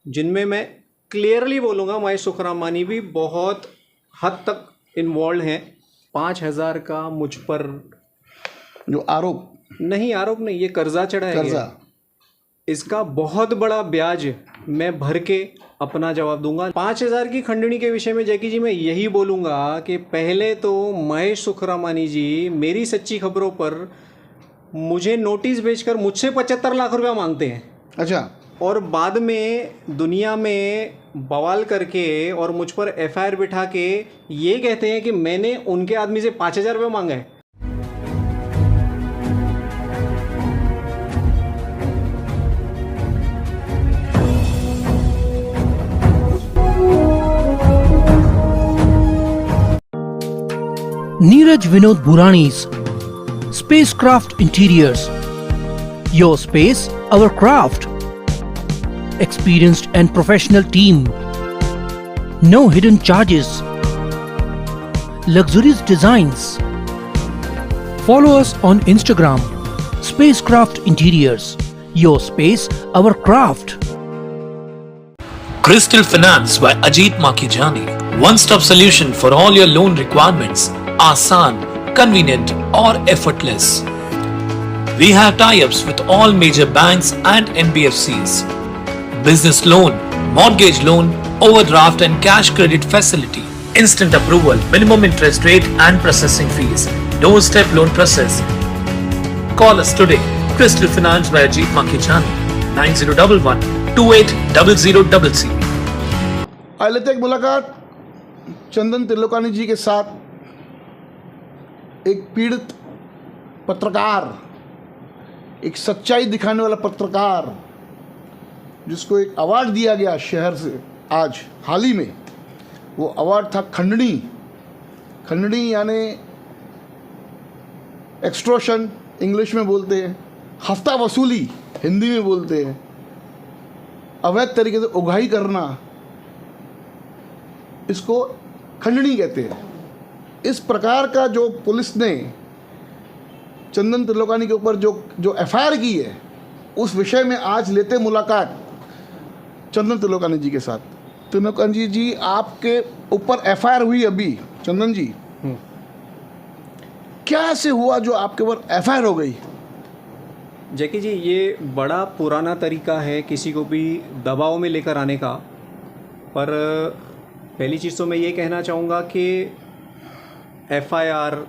जिनमें मैं क्लियरली बोलूँगा महेश सुखरामानी भी बहुत हद तक इन्वॉल्व हैं। 5,000 का मुझ पर जो आरोप नहीं, ये कर्जा चढ़ाया गया, इसका बहुत बड़ा ब्याज मैं भर के अपना जवाब दूंगा। 5,000 की खंडनी के विषय में जैकी जी मैं यही बोलूँगा कि पहले तो महेश सुखरामानी जी मेरी सच्ची खबरों पर मुझे नोटिस भेजकर मुझसे 75 लाख रुपया मांगते हैं। अच्छा। और बाद में दुनिया में बवाल करके और मुझ पर एफआईआर बिठा के ये कहते हैं कि मैंने उनके आदमी से 5,000 रुपये मांगा है। Neeraj Vinod Burani's Spacecraft Interiors. Your space, our craft. Experienced and professional team. No hidden charges. Luxurious designs. Follow us on Instagram. Spacecraft Interiors. Your space, our craft. Crystal Finance by Ajit Makijani. One-stop solution for all your loan requirements. Asan, convenient or effortless. We have tie-ups with all major banks and NBFCs. Business loan, mortgage loan, overdraft and cash credit facility. Instant approval, minimum interest rate and processing fees. Doorstep loan process. Call us today. Crystal Finance by Ajit Makijani. 9011 280000. आज लेते हैं एक मुलाकात चंदन त्रिलोकानी जी के साथ, एक पीड़ित पत्रकार, एक सच्चाई दिखाने वाला पत्रकार, जिसको एक अवार्ड दिया गया शहर से आज हाल ही में। वो अवार्ड था खंडनी। खंडनी यानी एक्सट्रोशन इंग्लिश में बोलते हैं, हफ्ता वसूली हिंदी में बोलते हैं, अवैध तरीके से उगाही करना, इसको खंडनी कहते हैं। इस प्रकार का जो पुलिस ने चंदन त्रिलोकानी के ऊपर जो एफआईआर की है, उस विषय में आज लेते मुलाकात चंदन त्रिलोकानी जी के साथ। त्रिलोकानी जी, आपके ऊपर एफआईआर हुई अभी, चंदन जी, क्या ऐसे हुआ जो आपके ऊपर एफआईआर हो गई? जैकी जी, ये बड़ा पुराना तरीका है किसी को भी दबाव में लेकर आने का। पर पहली चीज़ तो मैं ये कहना चाहूँगा कि एफआईआर,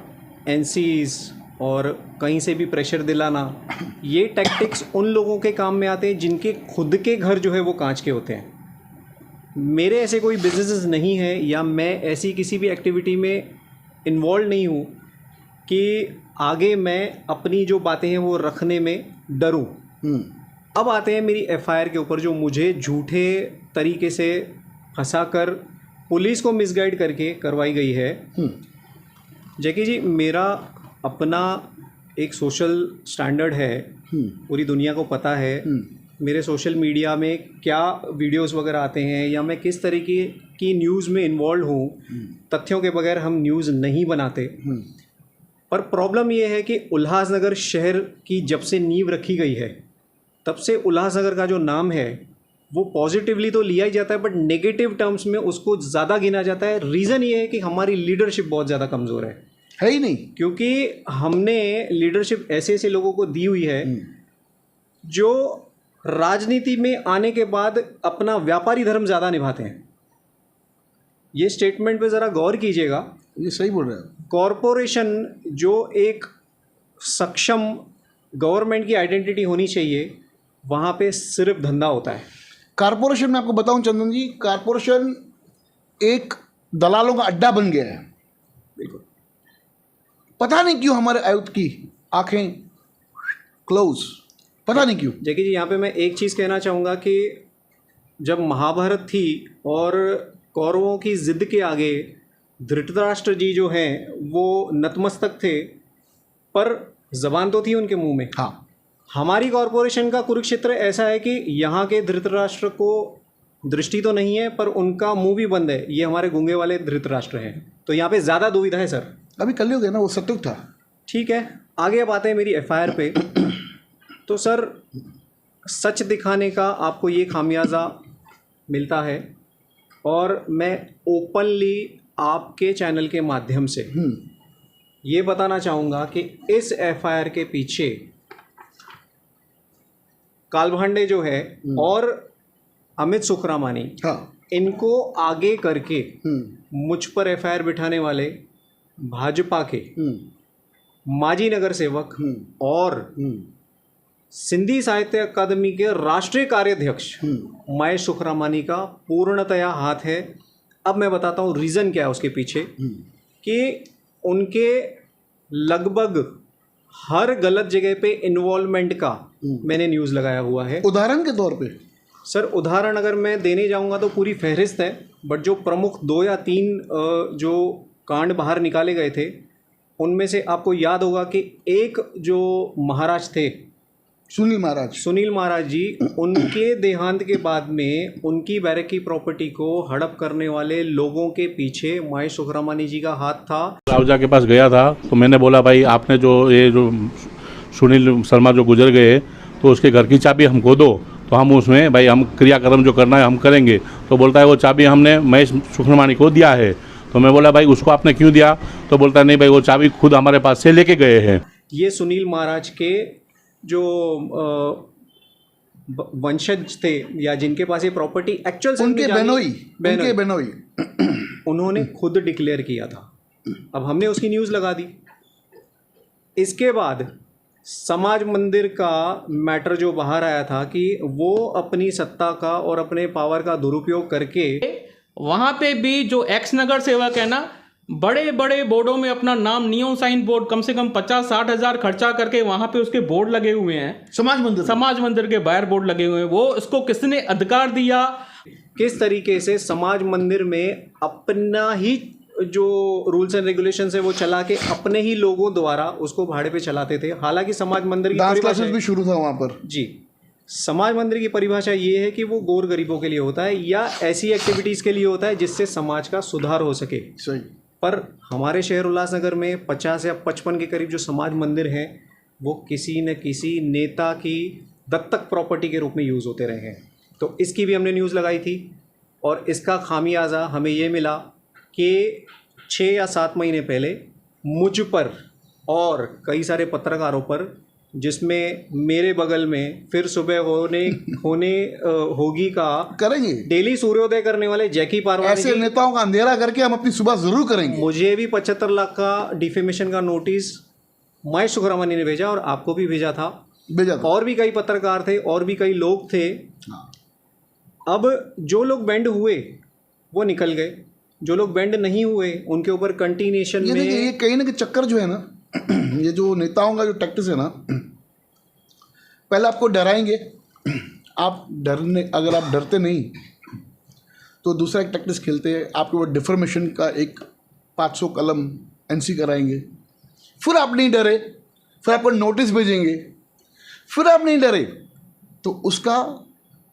एनसीज और कहीं से भी प्रेशर दिलाना, ये टैक्टिक्स उन लोगों के काम में आते हैं जिनके खुद के घर जो है वो कांच के होते हैं। मेरे ऐसे कोई बिजनेसेस नहीं है या मैं ऐसी किसी भी एक्टिविटी में इन्वॉल्व नहीं हूँ कि आगे मैं अपनी जो बातें हैं वो रखने में डरूं। अब आते हैं मेरी एफआईआर के ऊपर, जो मुझे झूठे तरीके से फंसाकर पुलिस को मिसगाइड करके करवाई गई है। जैकी जी, मेरा अपना एक सोशल स्टैंडर्ड है, पूरी दुनिया को पता है मेरे सोशल मीडिया में क्या वीडियोस वगैरह आते हैं या मैं किस तरीके की न्यूज़ में इन्वॉल्व हूँ। तथ्यों के बगैर हम न्यूज़ नहीं बनाते। पर प्रॉब्लम ये है कि उल्लासनगर शहर की जब से नींव रखी गई है, तब से उल्लासनगर का जो नाम है वो पॉजिटिवली तो लिया ही जाता है, बट नेगेटिव टर्म्स में उसको ज़्यादा गिना जाता है। रीज़न ये है कि हमारी लीडरशिप बहुत ज़्यादा कमज़ोर है ही नहीं, क्योंकि हमने लीडरशिप ऐसे ऐसे लोगों को दी हुई है जो राजनीति में आने के बाद अपना व्यापारी धर्म ज़्यादा निभाते हैं। ये स्टेटमेंट पे ज़रा गौर कीजिएगा। ये सही बोल रहे हैं। कॉरपोरेशन जो एक सक्षम गवर्नमेंट की आइडेंटिटी होनी चाहिए, वहाँ पे सिर्फ धंधा होता है। कारपोरेशन में आपको बताऊं चंदन जी, कारपोरेशन एक दलालों का अड्डा बन गया है। बिल्कुल, पता नहीं क्यों हमारे आयुक्त की आंखें क्लोज, पता नहीं क्यों। जैकी जी, यहाँ पे मैं एक चीज़ कहना चाहूँगा कि जब महाभारत थी और कौरवों की जिद के आगे धृतराष्ट्र जी जो हैं वो नतमस्तक थे, पर जबान तो थी उनके मुंह में। हाँ, हमारी कॉरपोरेशन का कुरुक्षेत्र ऐसा है कि यहाँ के धृतराष्ट्र को दृष्टि तो नहीं है पर उनका मुंह भी बंद है। ये हमारे गूंगे वाले धृतराष्ट्र हैं। तो यहाँ पे ज़्यादा दुविधा है सर। अभी कल हो गया ना, वो सत्युग था। ठीक है, आगे अब आते हैं मेरी एफआईआर पे। तो सर, सच दिखाने का आपको ये खामियाजा मिलता है और मैं ओपनली आपके चैनल के माध्यम से ये बताना चाहूँगा कि इस एफआईआर के पीछे कालभांडे जो है और अमित सुखरामानी, हाँ, इनको आगे करके मुझ पर एफआईआर बिठाने वाले भाजपा के माजी नगर सेवक और सिंधी साहित्य अकादमी के राष्ट्रीय कार्याध्यक्ष महेश सुखरामानी का पूर्णतया हाथ है। अब मैं बताता हूँ रीज़न क्या है उसके पीछे, कि उनके लगभग हर गलत जगह पे इन्वॉल्वमेंट का मैंने न्यूज़ लगाया हुआ है। उदाहरण के तौर पे सर उदाहरण अगर मैं देने जाऊंगा तो पूरी फहरिस्त है, बट जो प्रमुख 2 या 3 जो कांड बाहर निकाले गए थे उनमें से आपको याद होगा कि एक जो महाराज थे सुनील महाराज जी, उनके देहांत के बाद में उनकी बैरक की प्रॉपर्टी को हड़प करने वाले लोगों के पीछे महेश सुखरामानी जी का हाथ था। रावजा के पास गया था तो मैंने बोला भाई आपने जो सुनील शर्मा जो गुजर गए तो उसके घर की चाबी हमको दो, तो हम उसमें भाई हम क्रियाक्रम जो करना है हम करेंगे। तो बोलता है वो चाबी हमने महेश सुखरामानी को दिया है। तो मैं बोला भाई उसको आपने क्यों दिया? तो बोलता है नहीं भाई वो चाबी खुद हमारे पास से लेके गए हैं। ये सुनील महाराज के जो वंशज थे या जिनके पास ये प्रॉपर्टी एक्चुअल उनके बेनोई उन्होंने खुद डिक्लेयर किया था। अब हमने उसकी न्यूज़ लगा दी। इसके बाद समाज मंदिर का मैटर जो बाहर आया था कि वो अपनी सत्ता का और अपने पावर का दुरुपयोग करके वहाँ पे भी जो एक्स नगर सेवक है ना, बड़े बड़े बोर्डों में अपना नाम, नियम साइन बोर्ड कम से कम 50-60 हज़ार खर्चा करके वहाँ पे उसके बोर्ड लगे हुए हैं। समाज मंदिर के बाहर बोर्ड लगे हुए हैं। वो उसको किसने अधिकार दिया? किस तरीके से समाज मंदिर में अपना ही जो रूल्स एंड रेगुलेशन है वो चला के अपने ही लोगों द्वारा उसको भाड़े पे चलाते थे। हालांकि समाज मंदिर की डांस क्लासेस भी शुरू था वहाँ पर। जी, समाज मंदिर की परिभाषा ये है कि वो गौर गरीबों के लिए होता है या ऐसी एक्टिविटीज़ के लिए होता है जिससे समाज का सुधार हो सके। सही। पर हमारे शहर उल्लासनगर में 50 या 55 के करीब जो समाज मंदिर हैं वो किसी न किसी नेता की दत्तक प्रॉपर्टी के रूप में यूज़ होते रहे हैं। तो इसकी भी हमने न्यूज़ लगाई थी और इसका खामियाजा हमें ये मिला कि 6 या 7 महीने पहले मुझ पर और कई सारे पत्रकारों पर, जिसमें मेरे बगल में फिर सुबह होगी का करेंगे डेली सूर्योदय करने वाले जैकी पारवानी, ऐसे नेताओं का अंधेरा करके हम अपनी सुबह जरूर करेंगे। मुझे भी 75 लाख का डिफेमेशन का नोटिस महेश सुखरामानी ने भेजा और आपको भी भेजा था। और भी कई पत्रकार थे और भी कई लोग थे। अब जो लोग बैंड हुए वो निकल गए, जो लोग बैंड नहीं हुए उनके ऊपर कंटिन्यूएशन में ये कहीं ना कहीं चक्कर जो है ना, ये जो नेताओं का जो टैक्टिस है ना, पहले आपको डराएंगे, अगर आप डरते नहीं तो दूसरा एक टैक्टिस खेलते हैं, आपके ऊपर डिफॉर्मेशन का एक 500 कलम एनसी कराएंगे, फिर आप नहीं डरे, फिर आपको नोटिस भेजेंगे, फिर आप नहीं डरे तो उसका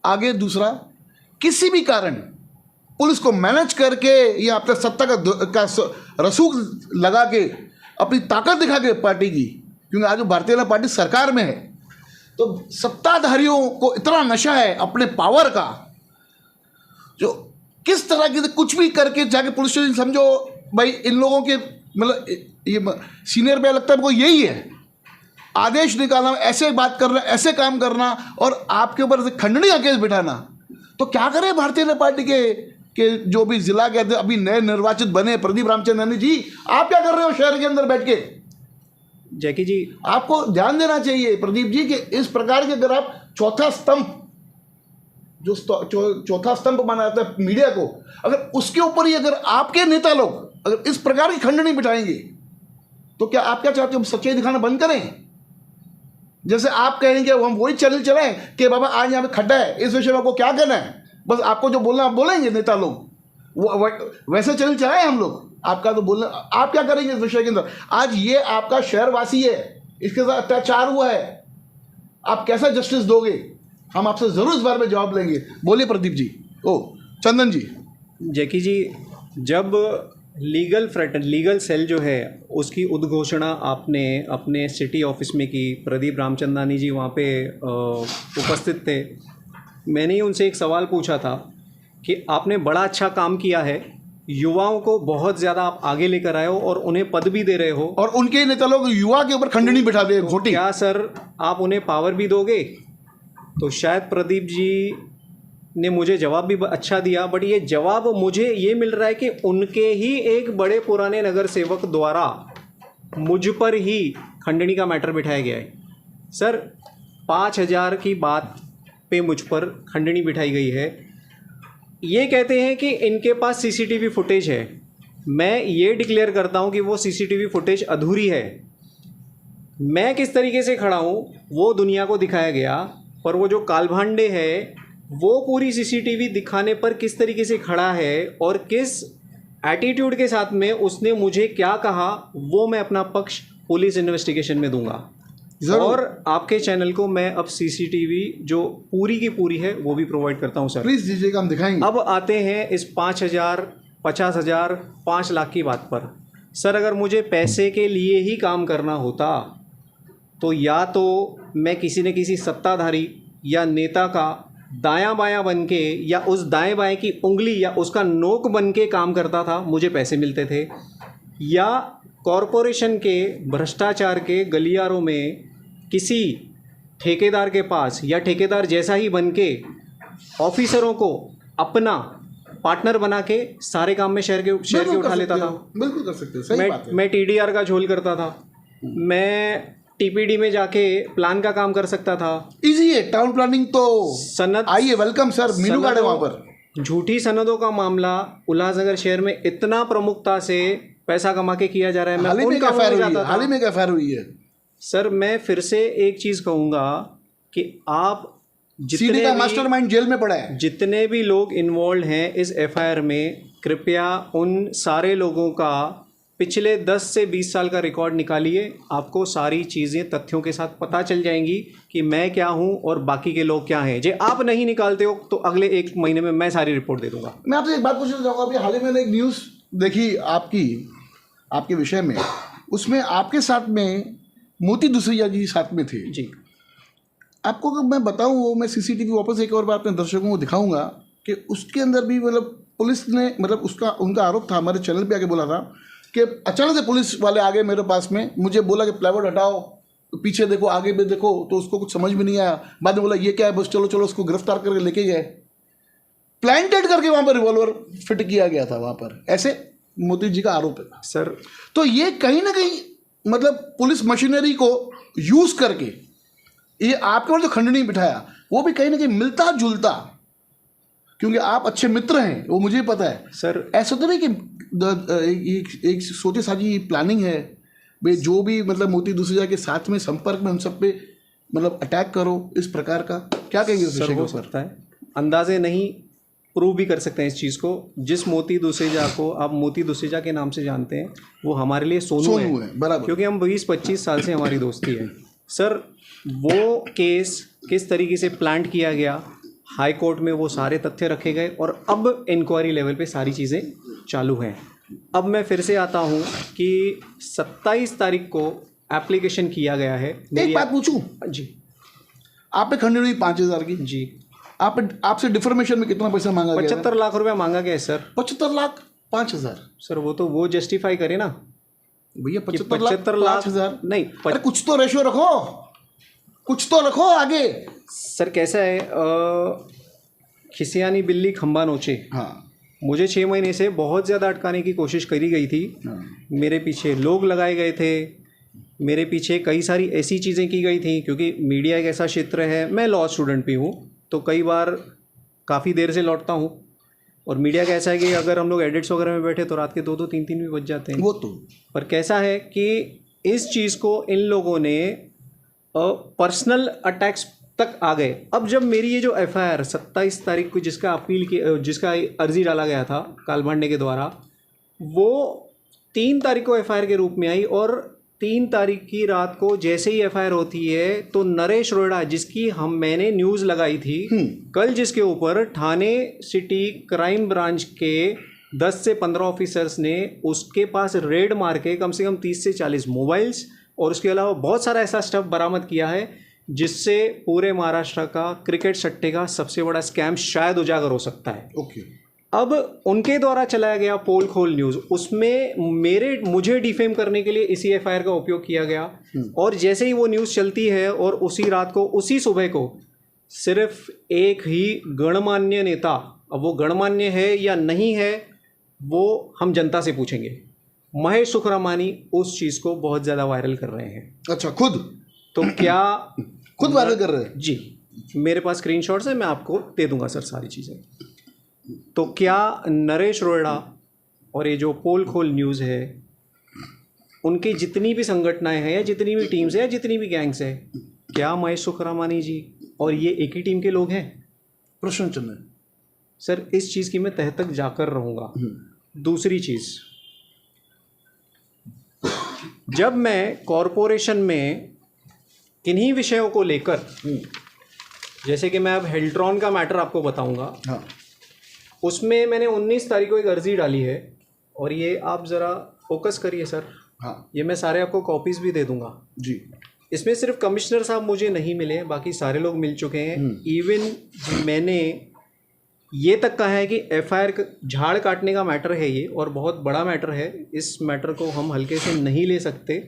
आगे दूसरा किसी भी कारण पुलिस को मैनेज करके या अपने सत्ता का रसूख लगा के अपनी ताकत दिखा के पार्टी की, क्योंकि आज भारतीय जनता पार्टी सरकार में है तो सत्ताधारियों को इतना नशा है अपने पावर का, जो किस तरह की कुछ भी करके जाके पुलिस स्टेशन, समझो भाई इन लोगों के मतलब ये सीनियर पे लगता है हमको यही है, आदेश निकालना, ऐसे बात करना, ऐसे काम करना और आपके ऊपर से खंडनी का केस बिठाना। तो क्या करें भारतीय जनता पार्टी के जो भी जिला के अभी नए निर्वाचित बने प्रदीप रामचंद्रानी जी, आप क्या कर रहे हो शहर के अंदर बैठ के? जैकी जी, आपको ध्यान देना चाहिए प्रदीप जी कि इस प्रकार के अगर आप चौथा स्तंभ माना जाता है मीडिया को, अगर उसके ऊपर ही अगर आपके नेता लोग अगर इस प्रकार की खंडनी बिठाएंगे तो क्या आप क्या चाहते हो, हम सच्चाई दिखाना बंद करें? जैसे आप कहेंगे हम वही चैनल चलाएं कि बाबा आज यहाँ पे खड्डा है, इस विषय में आपको क्या कहना है, बस आपको जो बोलना आप बोलेंगे नेता लोग, वैसे चैनल चलाएं हम लोग, आपका तो बोलना, आप क्या करेंगे इस विषय के अंदर? आज ये आपका शहरवासी है, इसके साथ अत्याचार हुआ है, आप कैसा जस्टिस दोगे? हम आपसे जरूर इस बारे में जवाब लेंगे। बोलिए प्रदीप जी। ओ चंदन जी। जैकी जी, जब लीगल सेल जो है उसकी उद्घोषणा आपने अपने सिटी ऑफिस में की, प्रदीप रामचंदानी जी वहाँ पे उपस्थित थे, मैंने उनसे एक सवाल पूछा था कि आपने बड़ा अच्छा काम किया है, युवाओं को बहुत ज़्यादा आप आगे लेकर आए हो और उन्हें पद भी दे रहे हो, और उनके नेता लोग युवा के ऊपर खंडनी बिठा दे वोटिंग। क्या सर आप उन्हें पावर भी दोगे? तो शायद प्रदीप जी ने मुझे जवाब भी अच्छा दिया, बट ये जवाब मुझे ये मिल रहा है कि उनके ही एक बड़े पुराने नगर सेवक द्वारा मुझ पर ही खंडनी का मैटर बिठाया गया है। सर 5,000 की बात पे मुझ पर खंडनी बिठाई गई है। ये कहते हैं कि इनके पास सीसीटीवी फुटेज है। मैं ये डिक्लेयर करता हूँ कि वो सीसीटीवी फुटेज अधूरी है। मैं किस तरीके से खड़ा हूँ वो दुनिया को दिखाया गया, पर वो जो कालभांडे है वो पूरी सीसीटीवी दिखाने पर किस तरीके से खड़ा है और किस एटीट्यूड के साथ में उसने मुझे क्या कहा, वो मैं अपना पक्ष पुलिस इन्वेस्टिगेशन में दूंगा। और आपके चैनल को मैं अब सीसीटीवी जो पूरी की पूरी है वो भी प्रोवाइड करता हूं सर। प्लीज दीजिएगा, हम दिखाएंगे। अब आते हैं इस 5,000, 50,000, 5 लाख की बात पर। सर अगर मुझे पैसे के लिए ही काम करना होता तो या तो मैं किसी न किसी सत्ताधारी या नेता का दायां बायां बन के या उस दाएं बाएं की उंगली या उसका नोक बन के काम करता था, मुझे पैसे मिलते थे, या कॉरपोरेशन के भ्रष्टाचार के गलियारों में किसी ठेकेदार के पास या ठेकेदार जैसा ही बन के ऑफिसरों को अपना पार्टनर बना के सारे काम में शेयर के उठा लेता था। बिल्कुल कर सकते हो, सही बात है। मैं टीडीआर का झोल करता था, मैं टीपीडी में जाके प्लान का काम कर सकता था। इजी है, टाउन प्लानिंग तो सनद, आइए वेलकम सर, मीनू गार्ड है वहाँ पर। झूठी सनदों का मामला उल्लासनगर शहर में इतना प्रमुखता से पैसा कमा के किया जा रहा है। हाल ही में एक एफआईआर हुई है। सर मैं फिर से एक चीज़ कहूँगा कि आप सीडी का मास्टरमाइंड जेल में पड़ा है। जितने भी लोग इन्वॉल्व हैं इस एफआईआर में, कृपया उन सारे लोगों का पिछले 10 से 20 साल का रिकॉर्ड निकालिए। आपको सारी चीज़ें तथ्यों के साथ पता चल जाएंगी कि मैं क्या हूं और बाकी के लोग क्या हैं। जे आप नहीं निकालते हो तो अगले 1 महीने में मैं सारी रिपोर्ट दे दूंगा। मैं आपसे एक बात पूछना चाहूँगा, अभी हाल ही में एक न्यूज़ देखी आपके विषय में, उसमें आपके साथ में मोती दुसरिया जी साथ में थे जी। आपको अगर मैं बताऊं, वो मैं सीसीटीवी वापस एक और बार अपने दर्शकों को दिखाऊंगा कि उसके अंदर भी मतलब पुलिस ने मतलब उनका आरोप था, हमारे चैनल पे आके बोला था कि अचानक से पुलिस वाले आ गए मेरे पास में, मुझे बोला कि प्लाईवुड हटाओ, पीछे देखो, आगे भी देखो, तो उसको कुछ समझ में नहीं आया। बाद में बोला ये क्या है, बस चलो चलो, उसको गिरफ्तार करके लेके गए। प्लांटेड करके वहाँ पर रिवॉल्वर फिट किया गया था वहाँ पर, ऐसे मोती जी का आरोप है सर। तो ये कहीं ना कहीं मतलब पुलिस मशीनरी को यूज करके ये आपके ऊपर जो खंडनी बिठाया वो भी कहीं ना कहीं मिलता जुलता, क्योंकि आप अच्छे मित्र हैं वो मुझे पता है सर। ऐसा तो नहीं कि एक सोचे साझी प्लानिंग है भाई, जो भी मतलब मोती दुसरिया के साथ में संपर्क में हम सब पे मतलब अटैक करो इस प्रकार का, क्या कहेंगे उस विषय हो सकता है, अंदाजे नहीं प्रूव भी कर सकते हैं इस चीज़ को। जिस मोती दुसेजा को आप मोती दुसेजा के नाम से जानते हैं वो हमारे लिए सोनू है, बराबर, क्योंकि हम 20-25 साल से हमारी दोस्ती है। सर वो केस किस तरीके से प्लांट किया गया, हाई कोर्ट में वो सारे तथ्य रखे गए और अब इंक्वायरी लेवल पे सारी चीज़ें चालू हैं। अब मैं फिर से आता हूँ कि 27 तारीख को एप्लीकेशन किया गया है। एक बात पूछूं जी, आप पे खंडनी हुई 5,000 की जी, आपसे डिफॉर्मेशन में कितना पैसा मांगा गया? 75 लाख रुपया मांगा गया है सर। 75 लाख 5,000? सर वो तो वो जस्टिफाई करे ना भैया, 75 लाख 5,000 नहीं। अरे कुछ तो रेशियो रखो, कुछ तो रखो आगे। सर कैसा है, खिसियानी बिल्ली खंबा नोचे। हाँ, मुझे 6 महीने से बहुत ज़्यादा अटकाने की कोशिश करी गई थी। हाँ। मेरे पीछे लोग लगाए गए थे, मेरे पीछे कई सारी ऐसी चीज़ें की गई थी, क्योंकि मीडिया एक ऐसा क्षेत्र है, मैं लॉ स्टूडेंट भी हूँ तो कई बार काफ़ी देर से लौटता हूँ, और मीडिया कैसा है कि अगर हम लोग एडिट्स वगैरह में बैठे तो रात के 2-2, 3-3 भी बज जाते हैं। वो तो पर कैसा है कि इस चीज़ को इन लोगों ने पर्सनल अटैक्स तक आ गए। अब जब मेरी ये जो एफआईआर 27 तारीख को जिसका अर्जी डाला गया था कालभांडे के द्वारा, वो 3 तारीख को एफआईआर के रूप में आई, और 3 तारीख की रात को जैसे ही एफआईआर होती है तो नरेश रोड़ा, जिसकी मैंने न्यूज़ लगाई थी कल, जिसके ऊपर थाने सिटी क्राइम ब्रांच के 10 से 15 ऑफिसर्स ने उसके पास रेड मार के कम से कम 30 से 40 मोबाइल्स और उसके अलावा बहुत सारा ऐसा स्टफ बरामद किया है जिससे पूरे महाराष्ट्र का क्रिकेट सट्टे का सबसे बड़ा स्कैम शायद उजागर हो सकता है। ओके। अब उनके द्वारा चलाया गया पोल खोल न्यूज़, उसमें मुझे डिफेम करने के लिए इसी एफआईआर का उपयोग किया गया। और जैसे ही वो न्यूज़ चलती है और उसी रात को, उसी सुबह को, सिर्फ एक ही गणमान्य नेता, अब वो गणमान्य है या नहीं है वो हम जनता से पूछेंगे, महेश सुखरामानी उस चीज़ को बहुत ज़्यादा वायरल कर रहे हैं। अच्छा, खुद? तो क्या खुद वायरल कर रहे हैं? जी, मेरे पास स्क्रीनशॉट्स है, मैं आपको दे दूंगा सर सारी चीज़ें। तो क्या नरेश रोहिड़ा और ये जो पोल खोल न्यूज़ है, उनकी जितनी भी संगठनाएं हैं या जितनी भी टीम्स है या जितनी भी गैंग्स है, क्या महेश सुखरामानी जी और ये एक ही टीम के लोग हैं? प्रश्न चिन्ह है सर। इस चीज़ की मैं तह तक जाकर रहूँगा। दूसरी चीज़, जब मैं कॉरपोरेशन में किन्हीं विषयों को लेकर, जैसे कि मैं अब हेल्ट्रॉन का मैटर आपको बताऊंगा, हाँ, उसमें मैंने 19 तारीख को एक अर्जी डाली है, और ये आप ज़रा फोकस करिए सर। हाँ, ये मैं सारे आपको कॉपीज़ भी दे दूंगा जी। इसमें सिर्फ कमिश्नर साहब मुझे नहीं मिले, बाकी सारे लोग मिल चुके हैं। इवन मैंने ये तक कहा है कि एफआईआर झाड़ काटने का मैटर है ये, और बहुत बड़ा मैटर है, इस मैटर को हम हल्के से नहीं ले सकते।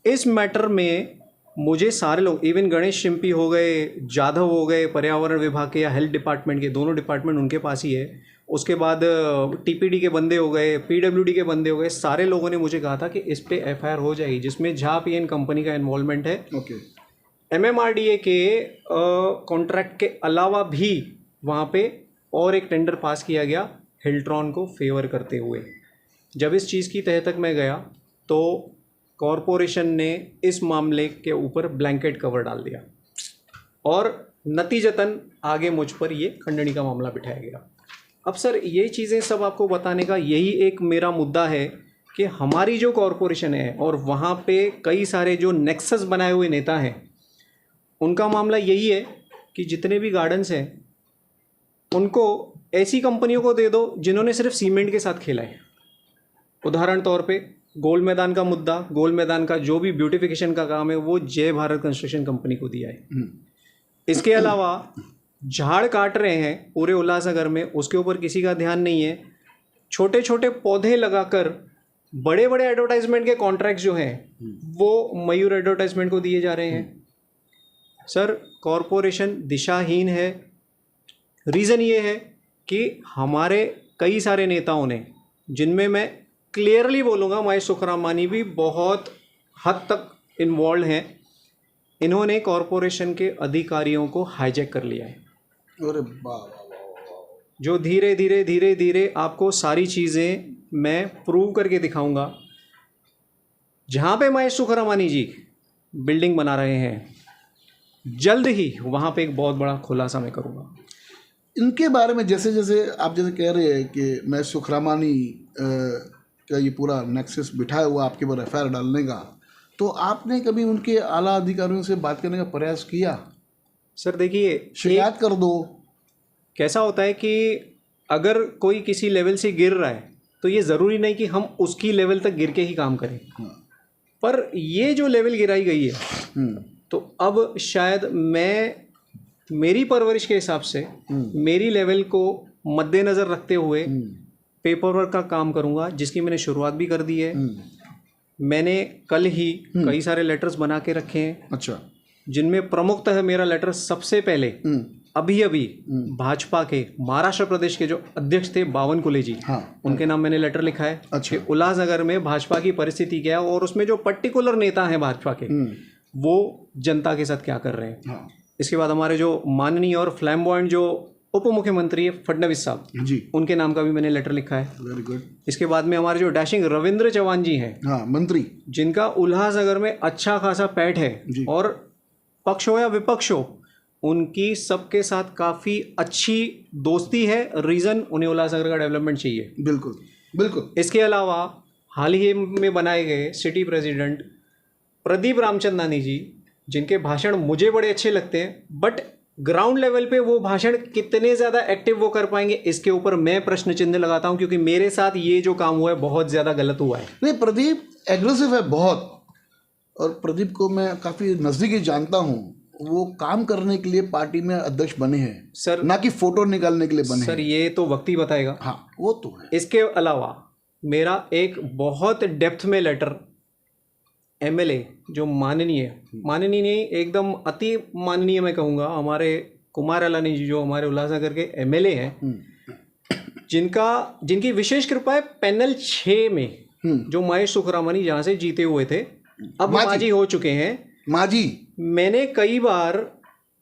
इस मैटर में मुझे सारे लोग, इवन गणेश शिंपी हो गए, जाधव हो गए, पर्यावरण विभाग के या हेल्थ डिपार्टमेंट के, दोनों डिपार्टमेंट उनके पास ही है, उसके बाद टीपीडी के बंदे हो गए, पीडब्ल्यूडी के बंदे हो गए, सारे लोगों ने मुझे कहा था कि इस पे एफआईआर हो जाएगी, जिसमें झा पीएन कंपनी का इन्वॉल्वमेंट है। ओके। एमएमआरडीए के कॉन्ट्रैक्ट के अलावा भी वहाँ पे और एक टेंडर पास किया गया हिल्ट्रॉन को फेवर करते हुए। जब इस चीज़ की तह तक मैं गया तो कॉरपोरेशन ने इस मामले के ऊपर ब्लैंकेट कवर डाल दिया और नतीजतन आगे मुझ पर ये खंडनी का मामला बिठाया गया। अब सर ये चीज़ें सब आपको बताने का यही एक मेरा मुद्दा है कि हमारी जो कॉरपोरेशन है और वहाँ पे कई सारे जो नेक्सस बनाए हुए नेता हैं, उनका मामला यही है कि जितने भी गार्डन्स हैं उनको ऐसी कंपनियों को दे दो जिन्होंने सिर्फ सीमेंट के साथ खेला है। उदाहरण तौर पे गोल मैदान का मुद्दा, गोल मैदान का जो भी ब्यूटिफिकेशन का काम है वो जय भारत कंस्ट्रक्शन कंपनी को दिया है। इसके अलावा झाड़ काट रहे हैं पूरे उल्लासनगर में, उसके ऊपर किसी का ध्यान नहीं है। छोटे छोटे पौधे लगाकर बड़े बड़े एडवर्टाइजमेंट के कॉन्ट्रैक्ट जो हैं वो मयूर एडवर्टाइजमेंट को दिए जा रहे हैं। सर कॉरपोरेशन दिशाहीन है। रीज़न ये है कि हमारे कई सारे नेताओं ने, जिनमें मैं क्लियरली बोलूँगा महेश सुखरामानी भी बहुत हद तक इन्वॉल्व हैं, इन्होंने कॉरपोरेशन के अधिकारियों को हाईजैक कर लिया है। अरे वाह, जो धीरे धीरे धीरे धीरे आपको सारी चीज़ें मैं प्रूव करके दिखाऊंगा। जहाँ पे महेश सुखरामानी जी बिल्डिंग बना रहे हैं, जल्द ही वहाँ पे एक बहुत बड़ा खुलासा मैं करूँगा। इनके बारे में जैसे आप कह रहे हैं कि मैं सुखरामानी का ये पूरा नेक्सस बिठाया हुआ आपके ऊपर एफआईआर डालने का, तो आपने कभी उनके आला अधिकारियों से बात करने का प्रयास किया? सर देखिए, शिकायत कर दो। कैसा होता है कि अगर कोई किसी लेवल से गिर रहा है तो ये ज़रूरी नहीं कि हम उसकी लेवल तक गिर के ही काम करें। पर ये जो लेवल गिराई गई है तो अब शायद मेरी परवरिश के हिसाब से मेरी लेवल को मद्देनज़र रखते हुए पेपर वर्क का काम करूंगा, जिसकी मैंने शुरुआत भी कर दी है। मैंने कल ही कई सारे लेटर्स बना के रखे हैं। अच्छा। जिनमें प्रमुखतः मेरा लेटर सबसे पहले अभी भाजपा के महाराष्ट्र प्रदेश के जो अध्यक्ष थे बावनकुले जी, उनके नाम मैंने लेटर लिखा है। अच्छा। कि उल्लासनगर में भाजपा की परिस्थिति क्या है और उसमें जो पर्टिकुलर नेता हैं भाजपा के वो जनता के साथ क्या कर रहे हैं। इसके बाद हमारे जो माननीय और फ्लैम्बॉयंट जो उप मुख्यमंत्री है फडणवीस साहब जी, उनके नाम का भी मैंने लेटर लिखा है। Very good. इसके बाद में हमारे जो डैशिंग रविंद्र चौहान जी हैं, हाँ, मंत्री, जिनका उल्लासनगर में अच्छा खासा पैठ है और पक्ष हो या विपक्ष हो उनकी सबके साथ काफ़ी अच्छी दोस्ती है। रीज़न उन्हें उल्लासनगर का डेवलपमेंट चाहिए। बिल्कुल बिल्कुल। इसके अलावा हाल ही में बनाए गए सिटी प्रेसिडेंट प्रदीप रामचंदानी जी, जिनके भाषण मुझे बड़े अच्छे लगते हैं, बट ग्राउंड लेवल पे वो भाषण कितने ज़्यादा एक्टिव वो कर पाएंगे इसके ऊपर मैं प्रश्न चिन्ह लगाता हूँ, क्योंकि मेरे साथ ये जो काम हुआ है बहुत ज़्यादा गलत हुआ है। नहीं, प्रदीप एग्रेसिव है बहुत, और प्रदीप को मैं काफ़ी नज़दीकी जानता हूँ। वो काम करने के लिए पार्टी में अध्यक्ष बने हैं सर, ना कि फोटो निकालने के लिए बने सर हैं। ये तो वक्त ही बताएगा। हाँ वो तो है। इसके अलावा मेरा एक बहुत डेप्थ में लेटर एमएलए जो माननीय नहीं एकदम अति माननीय मैं कहूँगा, हमारे कुमार अलानी जी जो हमारे उल्लासनगर के एमएलए हैं, जिनकी विशेष कृपा है पैनल 6 में जो महेश सुखरामनी जहाँ से जीते हुए थे, अब माजी हो चुके हैं। माजी, मैंने कई बार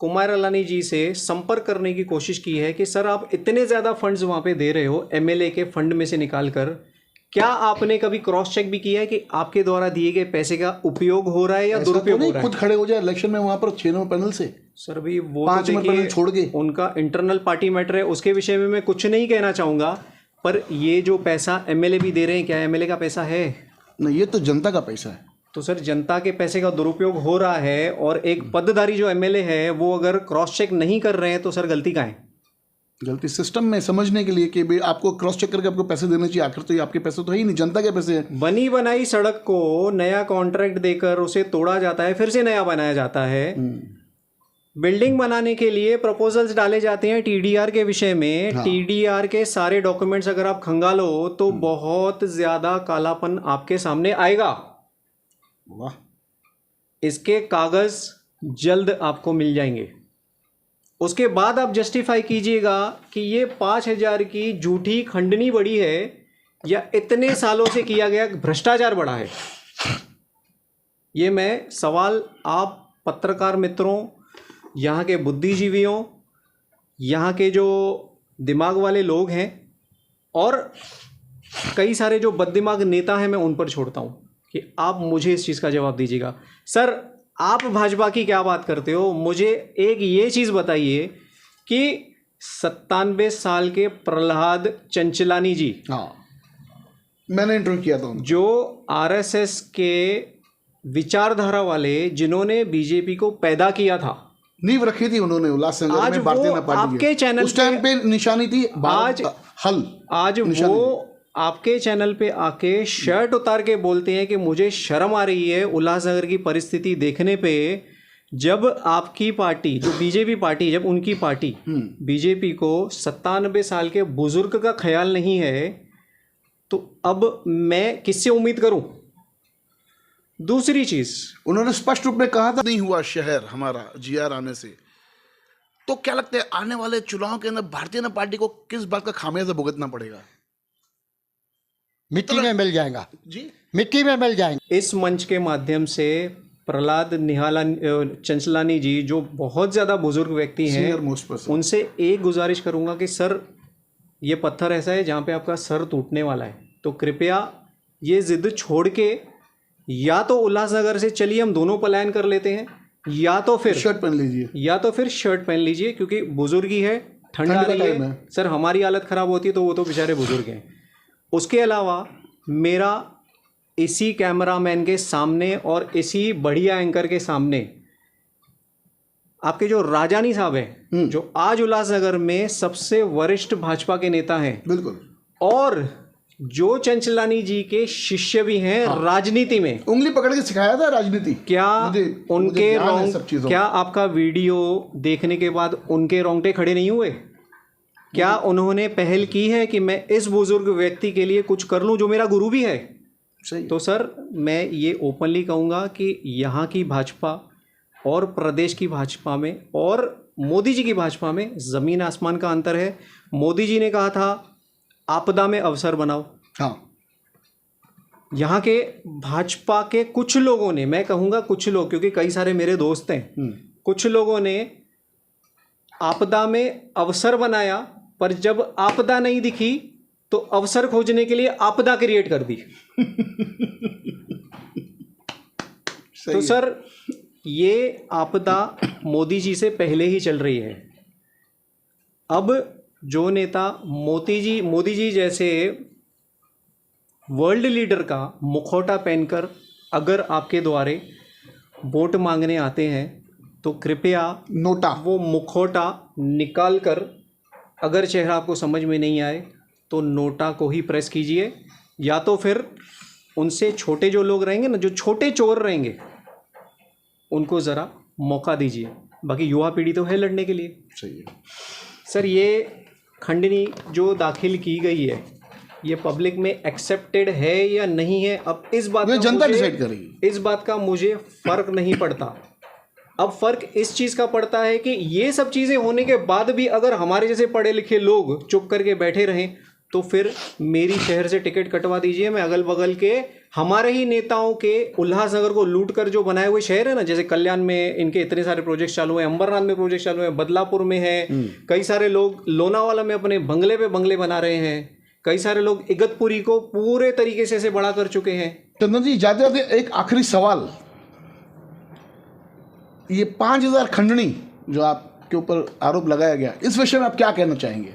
कुमार अलानी जी से संपर्क करने की कोशिश की है कि सर आप इतने ज़्यादा फंड्स वहाँ पे दे रहे हो एमएलए के फंड में से निकाल कर, क्या आपने कभी क्रॉस चेक भी किया है कि आपके द्वारा दिए गए पैसे का उपयोग हो रहा है या दुरुपयोग हो रहा है? खुद खड़े हो जाए इलेक्शन में वहाँ पर 6 नंबर पैनल से। सर अभी वो 5 नंबर पैनल छोड़ के, उनका इंटरनल पार्टी मैटर है, उसके विषय में मैं कुछ नहीं कहना चाहूँगा। पर ये जो पैसा एमएलए भी दे रहे हैं, क्या एमएलए का पैसा है? नहीं, ये तो जनता का पैसा है। तो सर जनता के पैसे का दुरुपयोग हो रहा है और एक पदधारी जो एमएलए है वो अगर क्रॉस चेक नहीं कर रहे हैं तो सर गलती कहाँ है? गलती सिस्टम में समझने के लिए कि भाई आपको क्रॉस चेक करके आपको पैसे देने चाहिए। आखिर तो ये आपके पैसे तो है ही नहीं, जनता के पैसे हैं। बनी बनाई सड़क को नया कॉन्ट्रैक्ट देकर उसे तोड़ा जाता है, फिर से नया बनाया जाता है। बिल्डिंग बनाने के लिए प्रपोजल्स डाले जाते हैं टीडीआर के विषय में। हाँ। टीडीआर के सारे डॉक्यूमेंट्स अगर आप खंगालो तो बहुत ज्यादा कालापन आपके सामने आएगा। वाह, इसके कागज जल्द आपको मिल जाएंगे। उसके बाद आप जस्टिफाई कीजिएगा कि ये 5,000 की झूठी खंडनी बड़ी है या इतने सालों से किया गया भ्रष्टाचार बड़ा है। ये मैं सवाल आप पत्रकार मित्रों, यहाँ के बुद्धिजीवियों, यहाँ के जो दिमाग वाले लोग हैं और कई सारे जो बददिमाग नेता हैं, मैं उन पर छोड़ता हूँ कि आप मुझे इस चीज़ का जवाब दीजिएगा। सर आप भाजपा की क्या बात करते हो? मुझे एक ये चीज़ बताइए कि 97 साल के प्रहलाद चंचलानी जी, हाँ मैंने इंटरव्यू किया था, जो आरएसएस के विचारधारा वाले, जिन्होंने बीजेपी को पैदा किया था, नींव रखी थी उन्होंने उल्लासनगर में भारतीय जनता पार्टी आपके चैनल उस टाइम पे निशानी थी आज वो आपके चैनल पे आके शर्ट उतार के बोलते हैं कि मुझे शर्म आ रही है उल्लासनगर की परिस्थिति देखने पे, जब आपकी पार्टी जो बीजेपी पार्टी, जब उनकी पार्टी बीजेपी को 97 साल के बुजुर्ग का ख्याल नहीं है, तो अब मैं किससे उम्मीद करूं? दूसरी चीज, उन्होंने स्पष्ट रूप में कहा था नहीं हुआ शहर हमारा जीआर आने से। तो क्या लगता है आने वाले चुनाव के अंदर भारतीय जनता पार्टी को किस बात का खामियाजा भुगतना पड़ेगा? मिट्टी में मिल जाएगा जी, मिट्टी में मिल जाएंगे। इस मंच के माध्यम से प्रहलाद चंचलानी जी जो बहुत ज़्यादा बुजुर्ग व्यक्ति हैं, उनसे एक गुजारिश करूंगा कि सर ये पत्थर ऐसा है जहाँ पे आपका सर टूटने वाला है, तो कृपया ये जिद छोड़ के या तो उल्लासनगर से चलिए, हम दोनों पलायन कर लेते हैं, या तो फिर शर्ट पहन लीजिए, क्योंकि बुजुर्गी है, ठंड आ रही है। सर हमारी हालत ख़राब होती है तो वो तो बेचारे बुजुर्ग हैं। उसके अलावा मेरा इसी कैमरामैन के सामने और इसी बढ़िया एंकर के सामने आपके जो राजानी साहब हैं, जो आज उल्लासनगर में सबसे वरिष्ठ भाजपा के नेता हैं, बिल्कुल, और जो चंचलानी जी के शिष्य भी हैं, हाँ, राजनीति में उंगली पकड़ के सिखाया था राजनीति। क्या उनके क्या आपका वीडियो देखने के बाद उनके रोंगटे खड़े नहीं हुए? क्या उन्होंने पहल की है कि मैं इस बुजुर्ग व्यक्ति के लिए कुछ कर लूं जो मेरा गुरु भी है? सही। तो सर मैं ये ओपनली कहूँगा कि यहाँ की भाजपा और प्रदेश की भाजपा में और मोदी जी की भाजपा में ज़मीन आसमान का अंतर है। मोदी जी ने कहा था आपदा में अवसर बनाओ, हाँ, यहाँ के भाजपा के कुछ लोगों ने, मैं कहूँगा कुछ लोग क्योंकि कई सारे मेरे दोस्त हैं, कुछ लोगों ने आपदा में अवसर बनाया, पर जब आपदा नहीं दिखी तो अवसर खोजने के लिए आपदा क्रिएट कर दी। तो सर ये आपदा मोदी जी से पहले ही चल रही है। अब जो नेता मोदी जी जैसे वर्ल्ड लीडर का मुखौटा पहनकर अगर आपके द्वारे वोट मांगने आते हैं तो कृपया नोटा वो मुखौटा निकाल कर, अगर चेहरा आपको समझ में नहीं आए तो नोटा को ही प्रेस कीजिए, या तो फिर उनसे छोटे जो लोग रहेंगे ना, जो छोटे चोर रहेंगे, उनको ज़रा मौका दीजिए। बाकी युवा पीढ़ी तो है लड़ने के लिए। सही है सर, ये खंडनी जो दाखिल की गई है ये पब्लिक में एक्सेप्टेड है या नहीं है, अब इस बात का जनता मुझे- डिसाइड करेगी। इस बात का मुझे फर्क नहीं पड़ता। अब फर्क इस चीज़ का पड़ता है कि ये सब चीज़ें होने के बाद भी अगर हमारे जैसे पढ़े लिखे लोग चुप करके बैठे रहें तो फिर मेरी शहर से टिकट कटवा दीजिए। मैं अगल बगल के हमारे ही नेताओं के उल्लासनगर को लूट कर जो बनाए हुए शहर है ना, जैसे कल्याण में इनके इतने सारे प्रोजेक्ट चालू हैं, अंबरनाथ में प्रोजेक्ट चालू हैं, बदलापुर में है, कई सारे लोग लोनावाला में अपने बंगले पे बंगले बना रहे हैं, कई सारे लोग इगतपुरी को पूरे तरीके से बड़ा कर चुके हैं। चंदन जी, जाते जाते एक आखिरी सवाल, ये 5000 खंडनी जो आपके ऊपर आरोप लगाया गया, इस विषय में आप क्या कहना चाहेंगे?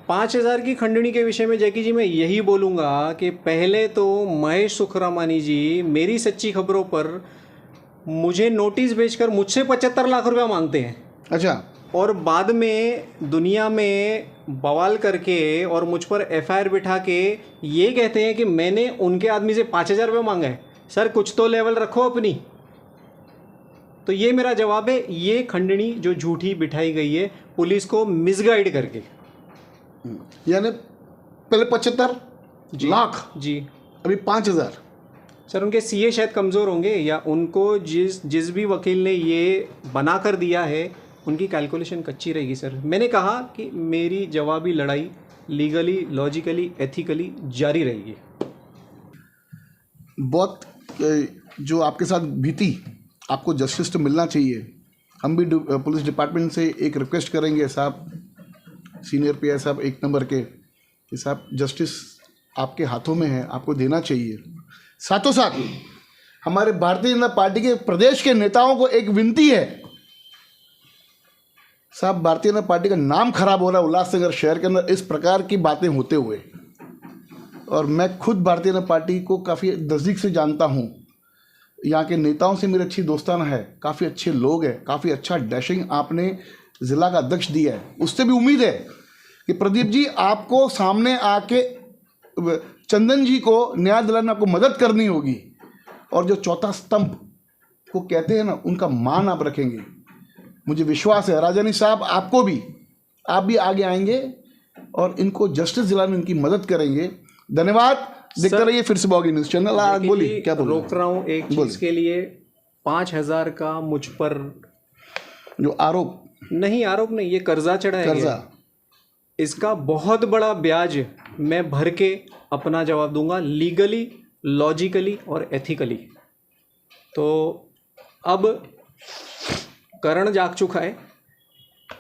5000 की खंडनी के विषय में जैकी जी मैं यही बोलूँगा कि पहले तो महेश सुखरामानी जी मेरी सच्ची खबरों पर मुझे नोटिस भेजकर मुझसे 75 लाख रुपया मांगते हैं। अच्छा। और बाद में दुनिया में बवाल करके और मुझ पर एफआईआर बिठा के ये कहते हैं कि मैंने उनके आदमी से 5000 रुपये मांगा है। सर, कुछ तो लेवल रखो अपनी। तो ये मेरा जवाब है, ये खंडनी जो झूठी बिठाई गई है पुलिस को मिसगाइड करके। यानी पहले 75 लाख, जी, अभी 5000। सर, उनके सीए शायद कमज़ोर होंगे या उनको जिस भी वकील ने ये बना कर दिया है उनकी कैलकुलेशन कच्ची रहेगी। सर, मैंने कहा कि मेरी जवाबी लड़ाई लीगली, लॉजिकली, एथिकली जारी रहेगी। बहुत जो आपके साथ बीती, आपको जस्टिस तो मिलना चाहिए। हम भी पुलिस डिपार्टमेंट से एक रिक्वेस्ट करेंगे साहब, सीनियर पीआई साहब 1 नंबर के, कि साहब जस्टिस आपके हाथों में है, आपको देना चाहिए। साथों साथ हमारे भारतीय जनता पार्टी के प्रदेश के नेताओं को एक विनती है, साहब भारतीय जनता पार्टी का नाम खराब हो रहा है उल्लासनगर शहर के अंदर इस प्रकार की बातें होते हुए। और मैं खुद भारतीय जनता पार्टी को काफ़ी नज़दीक से जानता हूँ, यहाँ के नेताओं से मेरी अच्छी दोस्ताना है, काफ़ी अच्छे लोग हैं, काफ़ी अच्छा डैशिंग आपने ज़िला का अध्यक्ष दिया है। उससे भी उम्मीद है कि प्रदीप जी आपको सामने आके चंदन जी को न्याय दिलाने में आपको मदद करनी होगी, और जो चौथा स्तंभ को कहते हैं ना, उनका मान आप रखेंगे। मुझे विश्वास है राजानी साहब, आपको भी, आप भी आगे आएंगे और इनको जस्टिस दिलाने में इनकी मदद करेंगे। धन्यवाद। देखते रहिए फिर से बॉगी न्यूज़ चैनल। आप बोलिए, क्या बोल रहे हैं? रोक रहा हूँ एक चीज़ के लिए, 5000 का मुझ पर जो आरोप नहीं, ये कर्जा चढ़ाया गया, इसका बहुत बड़ा ब्याज मैं भर के अपना जवाब दूंगा, लीगली, लॉजिकली और एथिकली। तो अब कर्ण जाग चुका है,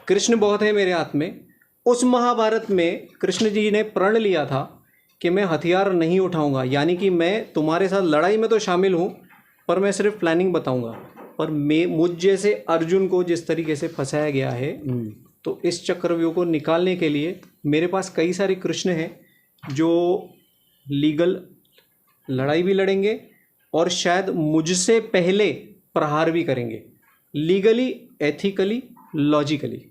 कृष्ण बहुत है मेरे हाथ में। उस महाभारत में कृष्ण जी ने प्रण लिया था कि मैं हथियार नहीं उठाऊंगा, यानी कि मैं तुम्हारे साथ लड़ाई में तो शामिल हूँ पर मैं सिर्फ प्लानिंग बताऊंगा। पर मुझ जैसे अर्जुन को जिस तरीके से फंसाया गया है, तो इस चक्रव्यूह को निकालने के लिए मेरे पास कई सारे कृष्ण हैं जो लीगल लड़ाई भी लड़ेंगे और शायद मुझसे पहले प्रहार भी करेंगे, लीगली, एथिकली, लॉजिकली।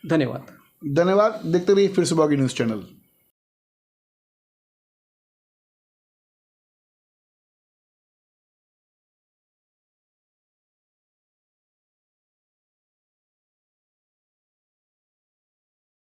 धन्यवाद। देखते रहिए फिर से बॉगी न्यूज़ चैनल।